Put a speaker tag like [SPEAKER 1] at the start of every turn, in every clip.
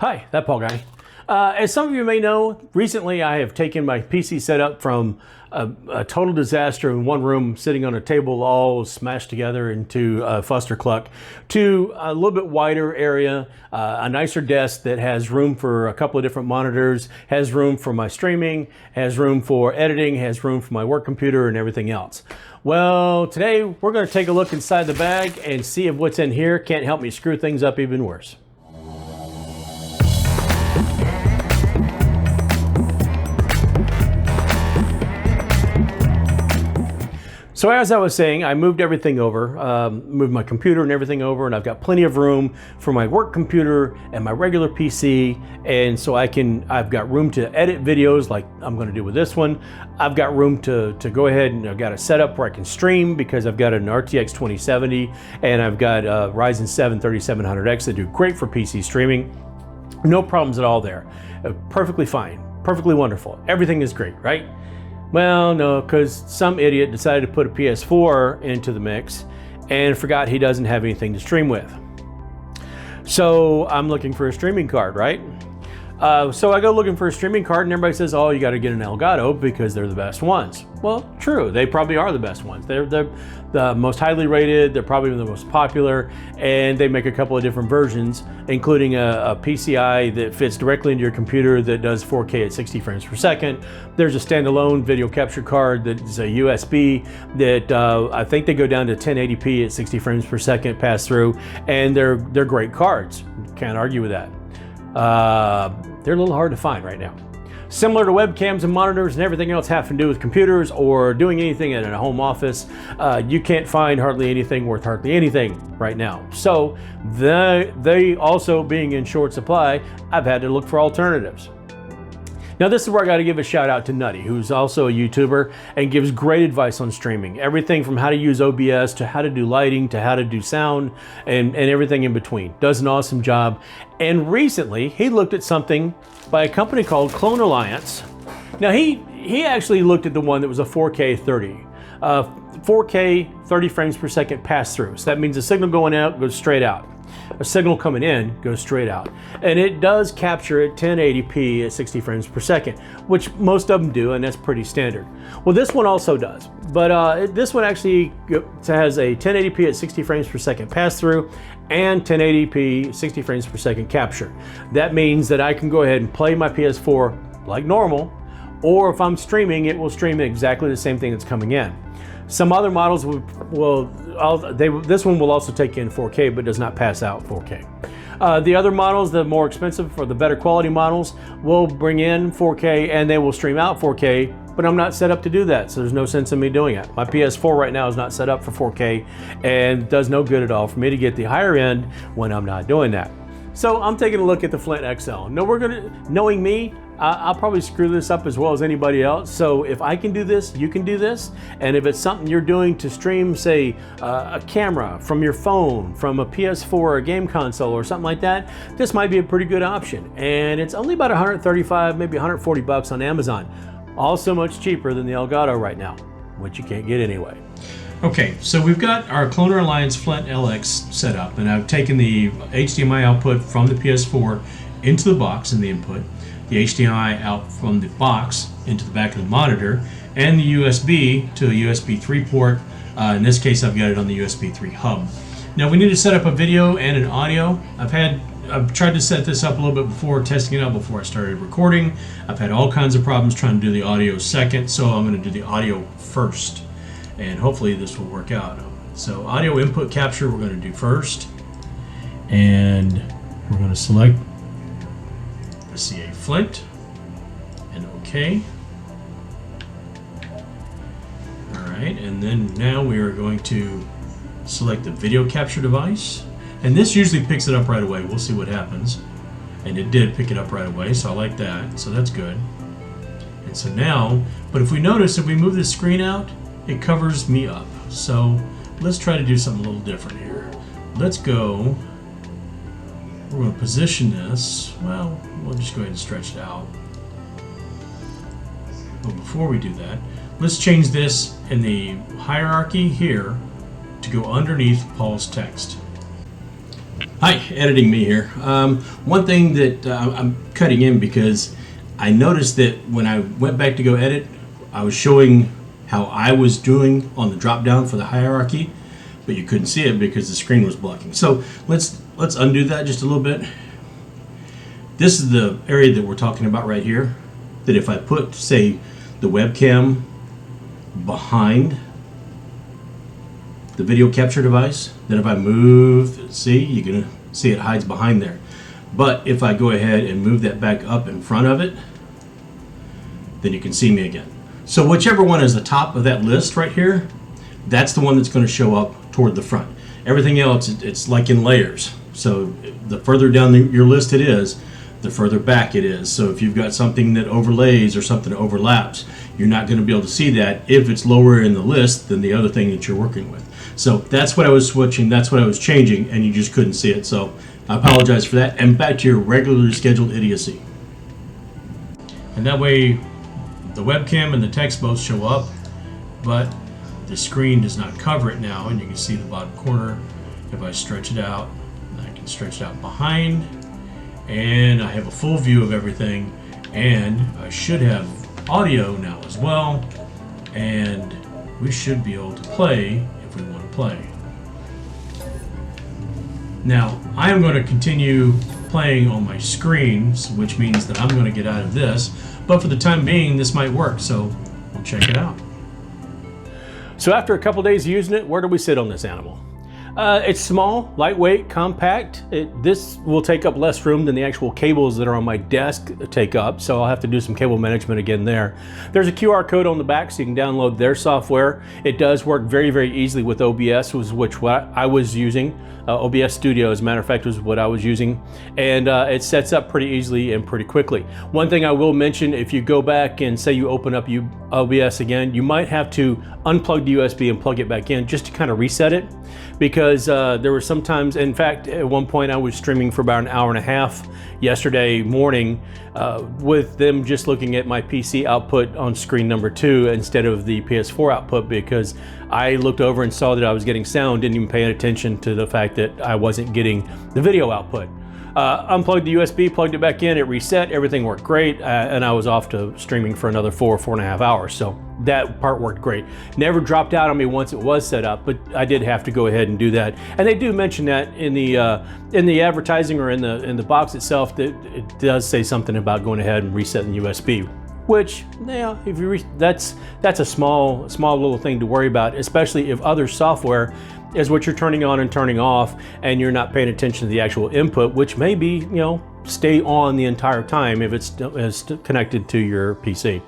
[SPEAKER 1] Hi, ThatPaulGuy. As some of you may know, recently I have taken my PC setup from a total disaster in one room, sitting on a table all smashed together into a fustercluck, to a little bit wider area, a nicer desk that has room for a couple of different monitors, has room for my streaming, has room for editing, has room for my work computer and everything else. Well, today we're going to take a look inside the bag and see if what's in here can't help me screw things up even worse. So as I was saying, I moved everything over, moved my computer and everything over, and I've got plenty of room for my work computer and my regular PC, and so I've got room to edit videos like I'm going to do with this one. I've got room to go ahead and I've got a setup where I can stream because I've got an RTX 2070 and I've got a Ryzen 7 3700X that do great for PC streaming. No problems at all there. Perfectly fine, perfectly wonderful. Everything is great, right? Well, no, because some idiot decided to put a PS4 into the mix and forgot he doesn't have anything to stream with. So I'm looking for a streaming card, right? So I go looking for a streaming card and everybody says, oh, you got to get an Elgato because they're the best ones. Well, true, they probably are the best ones. They're the most highly rated, they're probably the most popular, and they make a couple of different versions, including a PCI that fits directly into your computer that does 4K at 60 frames per second. There's a standalone video capture card that is a USB that I think they go down to 1080p at 60 frames per second pass through, and they're great cards. Can't argue with that. They're a little hard to find right now. Similar to webcams and monitors and everything else having to do with computers or doing anything in a home office, you can't find hardly anything worth hardly anything right now. So they also being in short supply, I've had to look for alternatives. Now this is where I got to give a shout out to Nutty, who's also a YouTuber and gives great advice on streaming. Everything from how to use OBS to how to do lighting to how to do sound and everything in between. Does an awesome job. And recently he looked at something by a company called Clone Alliance. Now he actually looked at the one that was a 4K 30. 4K 30 frames per second pass through. So that means the signal going out goes straight out. A signal coming in goes straight out. And it does capture at 1080p at 60 frames per second, which most of them do, and that's pretty standard. Well, this one also does, but this one actually has a 1080p at 60 frames per second pass through and 1080p 60 frames per second capture. That means that I can go ahead and play my PS4 like normal, or if I'm streaming, it will stream exactly the same thing that's coming in. Some other models this one will also take in 4K, but does not pass out 4K. The other models, the more expensive or the better quality models, will bring in 4K and they will stream out 4K, but I'm not set up to do that, so there's no sense in me doing it. My PS4 right now is not set up for 4K and does no good at all for me to get the higher end when I'm not doing that. So I'm taking a look at the Flint XL. Now knowing me, I'll probably screw this up as well as anybody else. So if I can do this, you can do this. And if it's something you're doing to stream, say, a camera from your phone, from a PS4 or a game console or something like that, this might be a pretty good option. And it's only about 135, maybe 140 bucks on Amazon. Also much cheaper than the Elgato right now, which you can't get anyway.
[SPEAKER 2] Okay, so we've got our Clone Alliance Flint LX set up, and I've taken the HDMI output from the PS4 into the box in the input, the HDMI out from the box into the back of the monitor, and the USB to a USB 3 port. In this case, I've got it on the USB 3 hub. Now we need to set up a video and an audio. I've tried to set this up a little bit before, testing it out before I started recording. I've had all kinds of problems trying to do the audio second, so I'm going to do the audio first. And hopefully this will work out. So audio input capture we're going to do first. And we're going to select the CA Flint and OK. Alright, and then now we are going to select the video capture device. And this usually picks it up right away. We'll see what happens. And it did pick it up right away, so I like that. So that's good. And so now, but if we notice, if we move the screen out, it covers me up. So let's try to do something a little different here. Let's go, we're going to position this, well, we'll just go ahead and stretch it out. But before we do that, let's change this in the hierarchy here to go underneath Paul's text. Hi, editing me here. One thing that I'm cutting in because I noticed that when I went back to go edit, I was showing how I was doing on the drop down for the hierarchy, but you couldn't see it because the screen was blocking. So let's undo that just a little bit. This is the area that we're talking about right here, that if I put, say, the webcam behind the video capture device, then if I move, see, you're gonna see it hides behind there. But if I go ahead and move that back up in front of it, then you can see me again. So whichever one is the top of that list right here, that's the one that's going to show up toward the front. Everything else, it's like in layers. So the further down your list it is, the further back it is. So if you've got something that overlays or something that overlaps, you're not going to be able to see that if it's lower in the list than the other thing that you're working with. So that's what I was switching, that's what I was changing, and you just couldn't see it. So I apologize for that. And back to your regularly scheduled idiocy. And that way the webcam and the text both show up, but the screen does not cover it now, and you can see the bottom corner. If I stretch it out, I can stretch it out behind, and I have a full view of everything, and I should have audio now as well, and we should be able to play if we want to play. Now, I am going to continue playing on my screens, which means that I'm going to get out of this, but for the time being, this might work, so we'll check it out.
[SPEAKER 1] So after a couple days using it, where do we sit on this animal? It's small, lightweight, compact. This will take up less room than the actual cables that are on my desk take up, so I'll have to do some cable management again there. There's a QR code on the back so you can download their software. It does work very, very easily with OBS, which I was using. OBS Studio, as a matter of fact, was what I was using, and it sets up pretty easily and pretty quickly. One thing I will mention, if you go back and say you open up OBS again, you might have to unplug the USB and plug it back in just to kind of reset it, because there were some times, in fact, at one point I was streaming for about an hour and a half yesterday morning with them just looking at my PC output on screen number 2 instead of the PS4 output, because I looked over and saw that I was getting sound, didn't even pay attention to the fact that I wasn't getting the video output. Unplugged the USB, plugged it back in, it reset, everything worked great, and I was off to streaming for another 4.5 hours. So that part worked great. Never dropped out on me once it was set up, but I did have to go ahead and do that. And they do mention that in the advertising or in the box itself, that it does say something about going ahead and resetting the USB. Which, yeah, that's a small little thing to worry about, especially if other software is what you're turning on and turning off, and you're not paying attention to the actual input, which may be, stay on the entire time if it's connected to your PC.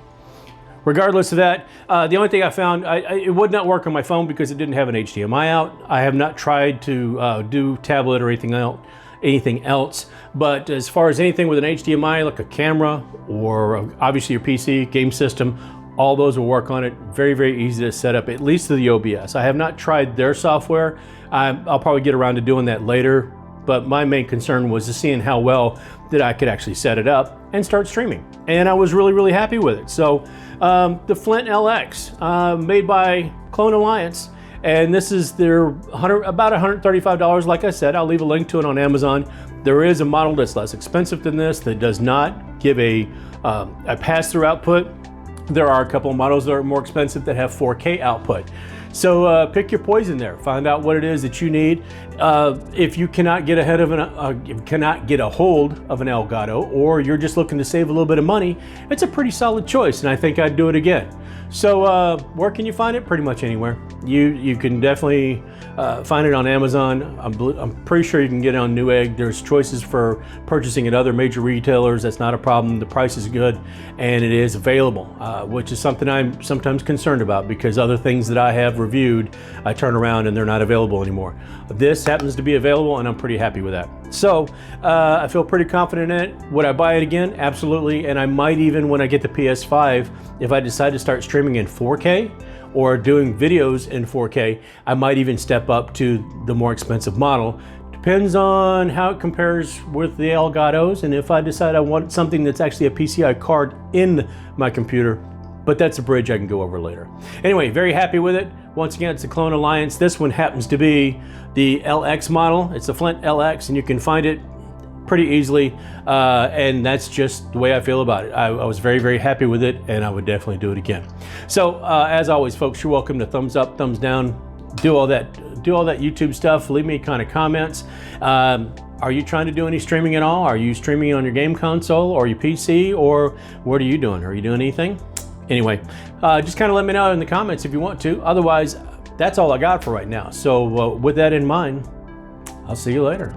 [SPEAKER 1] Regardless of that, the only thing I found, it would not work on my phone because it didn't have an HDMI out. I have not tried to do tablet or anything else, but as far as anything with an HDMI, like a camera or obviously your PC, game system, all those will work on it. Very, very easy to set up, at least to the OBS. I have not tried their software. I'll probably get around to doing that later, but my main concern was to seeing how well that I could actually set it up and start streaming. And I was really, really happy with it. So the Flint LX, made by Clone Alliance, and this is their about $135. Like I said, I'll leave a link to it on Amazon. There is a model that's less expensive than this that does not give a pass-through output. There are a couple of models that are more expensive that have 4K output. So pick your poison there. Find out what it is that you need. If you cannot get a hold of an Elgato, or you're just looking to save a little bit of money, it's a pretty solid choice, and I think I'd do it again. So where can you find it? Pretty much anywhere. You can definitely find it on Amazon. I'm pretty sure you can get it on Newegg. There's choices for purchasing at other major retailers. That's not a problem. The price is good, and it is available, which is something I'm sometimes concerned about, because other things that I have reviewed, I turn around and they're not available anymore. This happens to be available, and I'm pretty happy with that. So I feel pretty confident in it. Would I buy it again? Absolutely. And I might even, when I get the PS5, if I decide to start streaming in 4K or doing videos in 4K, I might even step up to the more expensive model. Depends on how it compares with the Elgatos, and if I decide I want something that's actually a PCI card in my computer, but that's a bridge I can go over later. Anyway, very happy with it. Once again, it's the Clone Alliance. This one happens to be the LX model. It's the Flint LX, and you can find it pretty easily, and that's just the way I feel about it. I was very, very happy with it, and I would definitely do it again. So as always, folks, you're welcome to thumbs up, thumbs down, do all that YouTube stuff. Leave me kind of comments. Are you trying to do any streaming at all? Are you streaming on your game console or your PC, or what are you doing? Are you doing anything? Anyway, just kind of let me know in the comments if you want to. Otherwise, that's all I got for right now. So with that in mind, I'll see you later.